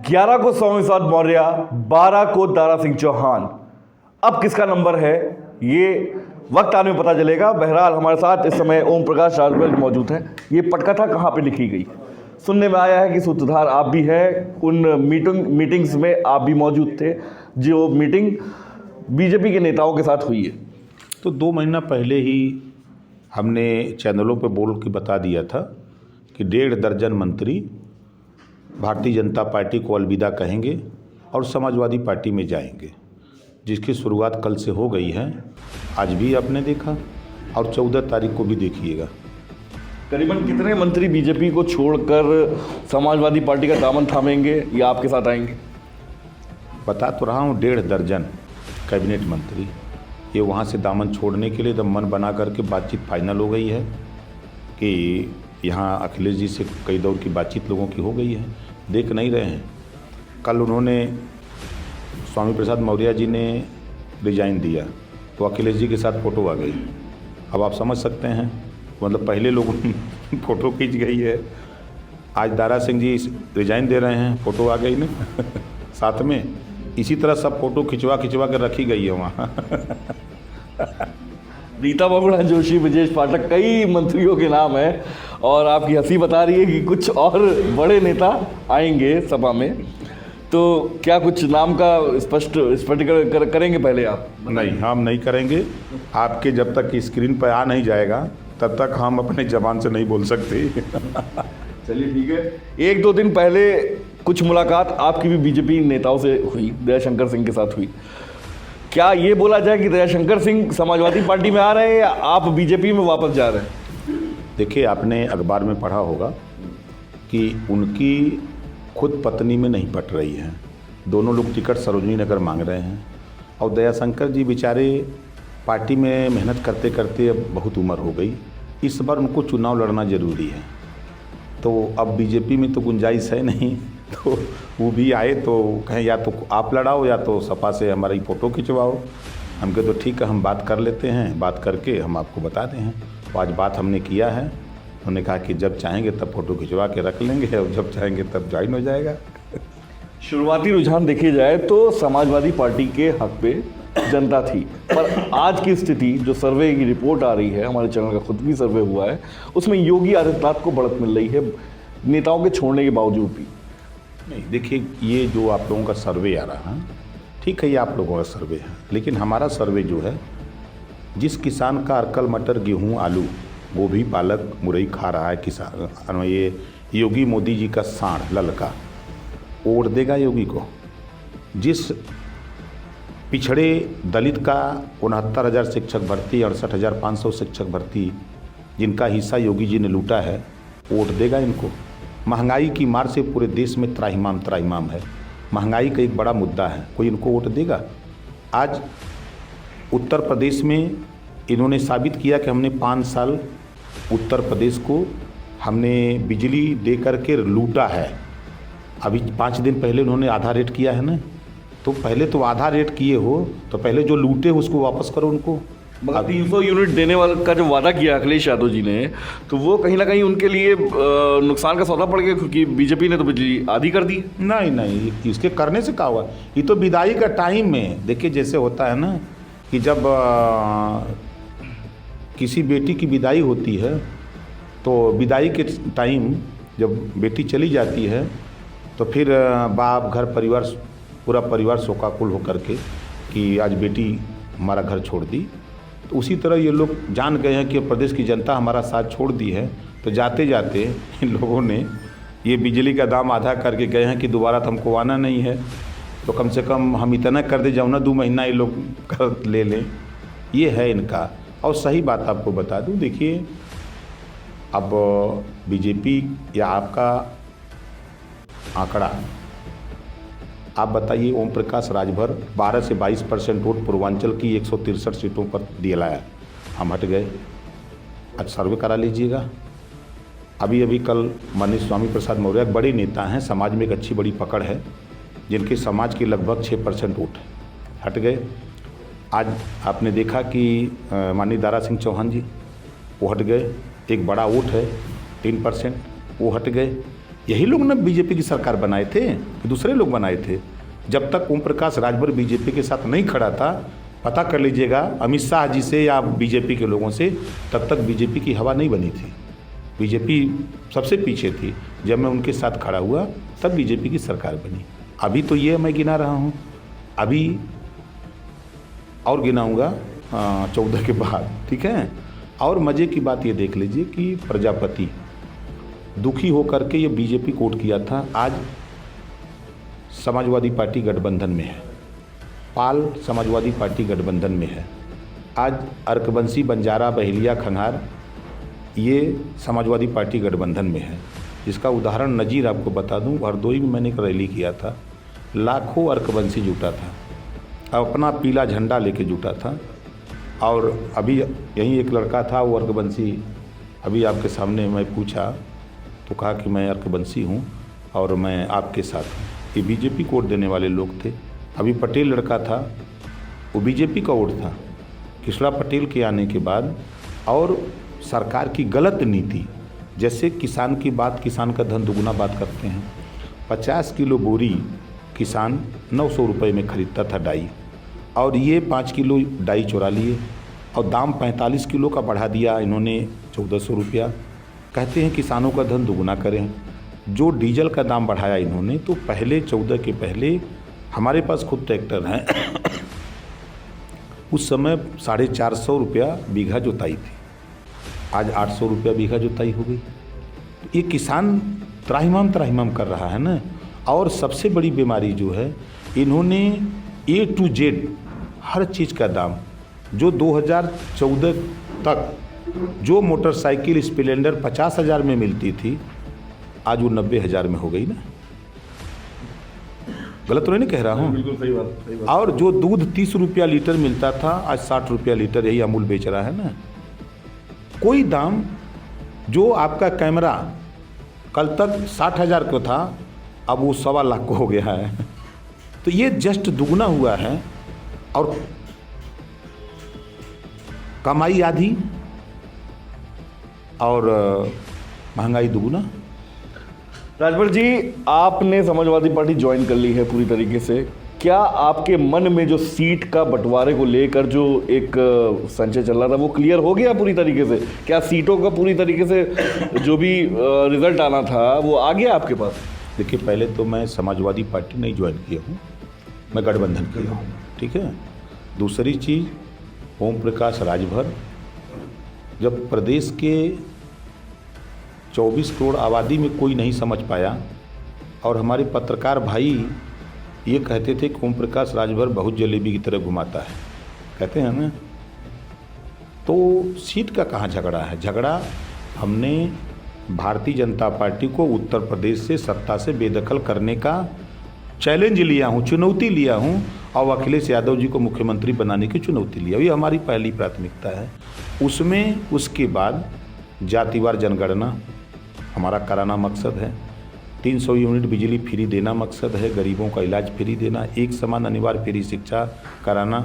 11 को स्वामी प्रसाद मौर्य, 12 को दारा सिंह चौहान। अब किसका नंबर है ये वक्त आने में पता चलेगा। बहरहाल हमारे साथ इस समय ओम प्रकाश राजभर मौजूद हैं। ये पटकथा कहाँ पे लिखी गई? सुनने में आया है कि सूत्रधार आप भी हैं, उन मीटिंग्स में आप भी मौजूद थे, जो मीटिंग बीजेपी के नेताओं के साथ हुई है। तो 2 महीना पहले ही हमने चैनलों पे बोल के बता दिया था कि 1.5 दर्जन मंत्री भारतीय जनता पार्टी को अलविदा कहेंगे और समाजवादी पार्टी में जाएंगे, जिसकी शुरुआत कल से हो गई है। आज भी आपने देखा और 14 तारीख को भी देखिएगा। करीबन कितने मंत्री बीजेपी को छोड़कर समाजवादी पार्टी का दामन थामेंगे या आपके साथ आएंगे? बता तो रहा हूँ, 1.5 दर्जन कैबिनेट मंत्री ये वहाँ से दामन छोड़ने के लिए जब मन बना करके बातचीत फाइनल हो गई है कि यहाँ अखिलेश जी से कई दौर की बातचीत लोगों की हो गई है, देख नहीं रहे हैं। कल उन्होंने स्वामी प्रसाद मौर्य जी ने रिजाइन दिया तो अखिलेश जी के साथ फ़ोटो आ गई। अब आप समझ सकते हैं, मतलब पहले लोग फ़ोटो खींच गई है, आज दारा सिंह जी रिजाइन दे रहे हैं, फ़ोटो आ गई ना साथ में। इसी तरह सब फ़ोटो खिंचवा कर रखी गई है वहाँ रीता बहुगुणा जोशी, ब्रजेश पाठक, कई मंत्रियों के नाम हैं और आपकी हंसी बता रही है कि कुछ और बड़े नेता आएंगे सभा में। तो क्या कुछ नाम का स्पष्टीकरण करेंगे पहले आप? नहीं, हम नहीं करेंगे। आपके जब तक स्क्रीन पर आ नहीं जाएगा तब तक हम अपने जबान से नहीं बोल सकते चलिए ठीक है। 1-2 दिन पहले कुछ मुलाकात आपकी भी बीजेपी नेताओं से हुई, दयाशंकर सिंह के साथ हुई। क्या ये बोला जाए कि दयाशंकर सिंह समाजवादी पार्टी में आ रहे हैं या आप बीजेपी में वापस जा रहे हैं? देखिए, आपने अखबार में पढ़ा होगा कि उनकी खुद पत्नी में नहीं पट रही है। दोनों लोग टिकट सरोजनी नगर मांग रहे हैं और दयाशंकर जी बेचारे पार्टी में मेहनत करते करते अब बहुत उम्र हो गई। इस बार उनको चुनाव लड़ना ज़रूरी है, तो अब बीजेपी में तो गुंजाइश है नहीं, तो वो भी आए तो कहें या तो आप लड़ाओ या तो सपा से हमारी फ़ोटो खिंचवाओ। हम कहे तो ठीक है, हम बात कर लेते हैं, बात करके हम आपको बताते हैं। तो आज बात हमने किया है। उन्होंने कहा कि जब चाहेंगे तब फ़ोटो खिंचवा के रख लेंगे और जब चाहेंगे तब ज्वाइन हो जाएगा। शुरुआती रुझान देखे जाए तो समाजवादी पार्टी के हक पे जनता थी, पर आज की स्थिति जो सर्वे की रिपोर्ट आ रही है, हमारे चैनल का खुद भी सर्वे हुआ है, उसमें योगी आदित्यनाथ को बढ़त मिल रही है नेताओं के छोड़ने के बावजूद भी। नहीं, देखिए, ये जो आप लोगों का सर्वे आ रहा है, ठीक है, ये आप लोगों का सर्वे है, लेकिन हमारा सर्वे जो है, जिस किसान का अरकल मटर गेहूँ आलू गोभी पालक मुरई खा रहा है किसान, ये योगी मोदी जी का साढ़ ललका वोट देगा योगी को। जिस पिछड़े दलित का 69,000 शिक्षक भर्ती, 68,500 शिक्षक भर्ती जिनका हिस्सा योगी जी ने लूटा है, वोट देगा इनको। महंगाई की मार से पूरे देश में त्राहिमाम है। महंगाई का एक बड़ा मुद्दा है, कोई इनको वोट देगा? आज उत्तर प्रदेश में इन्होंने साबित किया कि हमने 5 साल उत्तर प्रदेश को हमने बिजली दे करके लूटा है। अभी 5 दिन पहले उन्होंने आधा रेट किया है ना, तो पहले तो आधा रेट किए हो तो पहले जो लूटे उसको वापस करो उनको। मगर 300 यूनिट देने वाला का जो वादा किया अखिलेश यादव जी ने, तो वो कहीं ना कहीं उनके लिए नुकसान का सौदा पड़ गया, क्योंकि बीजेपी ने तो बिजली आधी कर दी। नहीं, इसके करने से क्या हुआ? ये तो विदाई का टाइम में देखिए, जैसे होता है ना कि जब किसी बेटी की विदाई होती है तो विदाई के टाइम जब बेटी चली जाती है तो फिर बाप घर परिवार पूरा परिवार शोकाकुल होकर के कि आज बेटी हमारा घर छोड़ दी। तो उसी तरह ये लोग जान गए हैं कि प्रदेश की जनता हमारा साथ छोड़ दी है, तो जाते जाते इन लोगों ने ये बिजली का दाम आधा करके गए हैं कि दोबारा तो हमको आना नहीं है, तो कम से कम हम इतना कर दे जाओ ना, 2 महीना ये लोग कर ले लें। ये है इनका। और सही बात आपको बता दूं, देखिए, अब बीजेपी या आपका आंकड़ा आप बताइए, ओम प्रकाश राजभर 12 से 22% वोट पूर्वांचल की 163 सीटों पर दिया लाया, हम हट गए। आज सर्वे करा लीजिएगा। अभी कल माननीय स्वामी प्रसाद मौर्य बड़े नेता हैं, समाज में एक अच्छी बड़ी पकड़ है, जिनके समाज के लगभग 6% वोट हट गए। आज आपने देखा कि माननीय दारा सिंह चौहान जी वो हट गए, एक बड़ा वोट है 3%, वो हट गए। यही लोग ना बीजेपी की सरकार बनाए थे कि दूसरे लोग बनाए थे? जब तक ओम प्रकाश राजभर बीजेपी के साथ नहीं खड़ा था, पता कर लीजिएगा अमित शाह जी से या बीजेपी के लोगों से, तब तक बीजेपी की हवा नहीं बनी थी। बीजेपी सबसे पीछे थी। जब मैं उनके साथ खड़ा हुआ तब बीजेपी की सरकार बनी। अभी तो ये मैं गिना रहा हूँ, अभी और गिनाऊंगा 14 के बाद, ठीक है। और मज़े की बात ये देख लीजिए कि प्रजापति दुखी होकर के ये बीजेपी को वोट किया था, आज समाजवादी पार्टी गठबंधन में है। पाल समाजवादी पार्टी गठबंधन में है। आज अर्कबंसी, बंजारा, बहेलिया, खंगार ये समाजवादी पार्टी गठबंधन में है। जिसका उदाहरण नज़ीर आपको बता दूं, हरदोई में मैंने एक रैली किया था, लाखों अर्कबंसी जुटा था, अपना पीला झंडा लेके जुटा था। और अभी यहीं एक लड़का था, वो अर्कबंसी, अभी आपके सामने मैं पूछा तो कहा कि मैं अर्कबंसी हूँ और मैं आपके साथ हूँ। ये बीजेपी को वोट देने वाले लोग थे। अभी पटेल लड़का था, वो बीजेपी का वोट था। कृष्णा पटेल के आने के बाद और सरकार की गलत नीति, जैसे किसान की बात, किसान का धन दुगुना बात करते हैं। 50 किलो बोरी किसान 900 रुपये में ख़रीदता था डाई, और ये 5 किलो डाई चुरा लिए और दाम 45 किलो का बढ़ा दिया इन्होंने 1400 रुपया। कहते हैं किसानों का धन दुगुना करें। जो डीजल का दाम बढ़ाया इन्होंने, तो पहले 14 के पहले हमारे पास खुद ट्रैक्टर हैं उस समय 450 रुपया बीघा जोताई थी, आज 800 रुपया बीघा जोताई हो गई। ये किसान त्राहिमाम कर रहा है ना। और सबसे बड़ी बीमारी जो है, इन्होंने A to Z हर चीज़ का दाम, जो 2014 तक जो मोटरसाइकिल स्प्लेंडर 50,000 में मिलती थी, आज वो 90,000 में हो गई ना। गलत तो नहीं कह रहा हूँ? बिल्कुल सही बात। और जो दूध 30 रुपया लीटर मिलता था, आज 60 रुपया लीटर यही अमूल बेच रहा है ना। कोई दाम, जो आपका कैमरा कल तक 60,000 का था, अब वो 1.25 लाख को हो गया है। तो ये जस्ट दुगना हुआ है और कमाई आधी और महंगाई दुगुना। राजभर जी, आपने समाजवादी पार्टी ज्वाइन कर ली है पूरी तरीके से। क्या आपके मन में जो सीट का बंटवारे को लेकर जो एक संशय चल रहा था, वो क्लियर हो गया पूरी तरीके से? क्या सीटों का पूरी तरीके से जो भी रिजल्ट आना था वो आ गया आपके पास? देखिए, पहले तो मैं समाजवादी पार्टी नहीं ज्वाइन किया हूँ, मैं गठबंधन किया हूँ, ठीक है। दूसरी चीज़, ओम प्रकाश राजभर जब प्रदेश के 24 करोड़ आबादी में कोई नहीं समझ पाया, और हमारे पत्रकार भाई ये कहते थे कि ओम प्रकाश राजभर बहुत जलेबी की तरह घुमाता है, कहते हैं ना। तो सीट का कहाँ झगड़ा है? झगड़ा हमने भारतीय जनता पार्टी को उत्तर प्रदेश से सत्ता से बेदखल करने का चैलेंज लिया हूँ, चुनौती लिया हूँ, और अखिलेश यादव जी को मुख्यमंत्री बनाने की चुनौती लिया। ये हमारी पहली प्राथमिकता है। उसमें उसके बाद जातिवार जनगणना हमारा कराना मकसद है। 300 यूनिट बिजली फ्री देना मकसद है। गरीबों का इलाज फ्री देना, एक समान अनिवार्य फ्री शिक्षा कराना,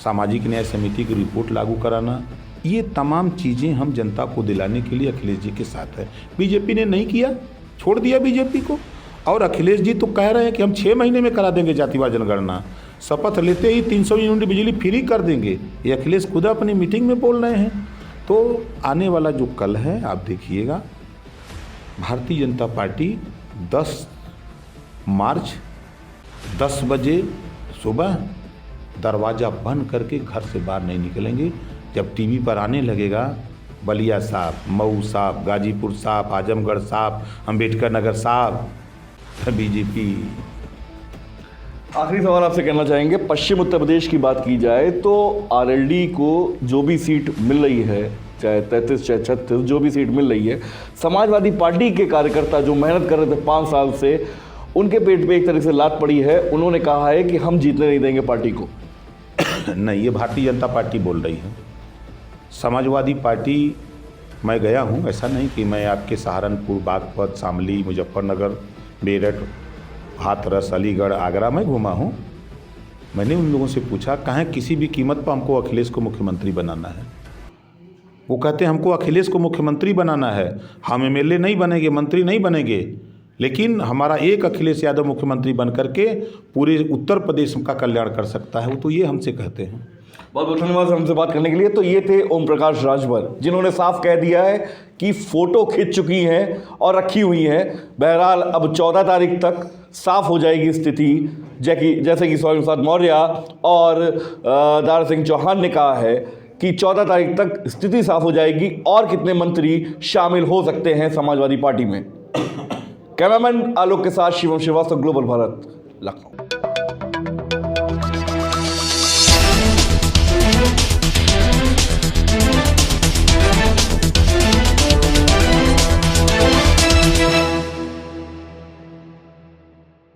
सामाजिक न्याय समिति की रिपोर्ट लागू कराना, ये तमाम चीज़ें हम जनता को दिलाने के लिए अखिलेश जी के साथ है। बीजेपी ने नहीं किया, छोड़ दिया बीजेपी को। और अखिलेश जी तो कह रहे हैं कि हम 6 महीने में करा देंगे जातिवार जनगणना, शपथ लेते ही 300 यूनिट बिजली फ्री कर देंगे। ये अखिलेश खुद अपनी मीटिंग में बोल रहे हैं। तो आने वाला जो कल है, आप देखिएगा, भारतीय जनता पार्टी 10 मार्च 10 बजे सुबह दरवाज़ा बंद करके घर से बाहर नहीं निकलेंगे। जब टीवी पर आने लगेगा बलिया साफ, मऊ साफ, गाजीपुर साफ, आजमगढ़ साफ, अंबेडकर नगर साफ, बीजेपी। आखिरी सवाल आपसे कहना चाहेंगे, पश्चिम उत्तर प्रदेश की बात की जाए तो आरएलडी को जो भी सीट मिल रही है, चाहे 33 चाहे 36, जो भी सीट मिल रही है, समाजवादी पार्टी के कार्यकर्ता जो मेहनत कर रहे थे 5 साल से, उनके पेट पे एक तरह से लात पड़ी है। उन्होंने कहा है कि हम जीतने नहीं देंगे पार्टी को। नहीं, ये भारतीय जनता पार्टी बोल रही है। समाजवादी पार्टी, मैं गया हूँ, ऐसा नहीं कि मैं आपके सहारनपुर, बागपत, शामली, मुजफ्फरनगर, मेरठ, हाथरस, अलीगढ़, आगरा में घूमा हूँ। मैंने उन लोगों से पूछा, कहें किसी भी कीमत पर हमको अखिलेश को मुख्यमंत्री बनाना है। वो कहते हैं हमको अखिलेश को मुख्यमंत्री बनाना है, हम एमएलए नहीं बनेंगे, मंत्री नहीं बनेंगे। लेकिन हमारा एक अखिलेश यादव मुख्यमंत्री बन करके पूरे उत्तर प्रदेश का कल्याण कर सकता है, वो तो ये हमसे कहते हैं। बहुत बहुत धन्यवाद हमसे बात करने के लिए। तो ये थे ओम प्रकाश राजभर, जिन्होंने साफ कह दिया है कि फोटो खिंच चुकी हैं और रखी हुई हैं। बहरहाल अब 14 तारीख तक साफ हो जाएगी स्थिति, जैसे कि स्वामी प्रसाद मौर्य और दारा सिंह चौहान ने कहा है कि 14 तारीख तक स्थिति साफ हो जाएगी और कितने मंत्री शामिल हो सकते हैं समाजवादी पार्टी में। कैमरामैन आलोक के साथ शिवम श्रीवास्तव, ग्लोबल भारत, लखनऊ।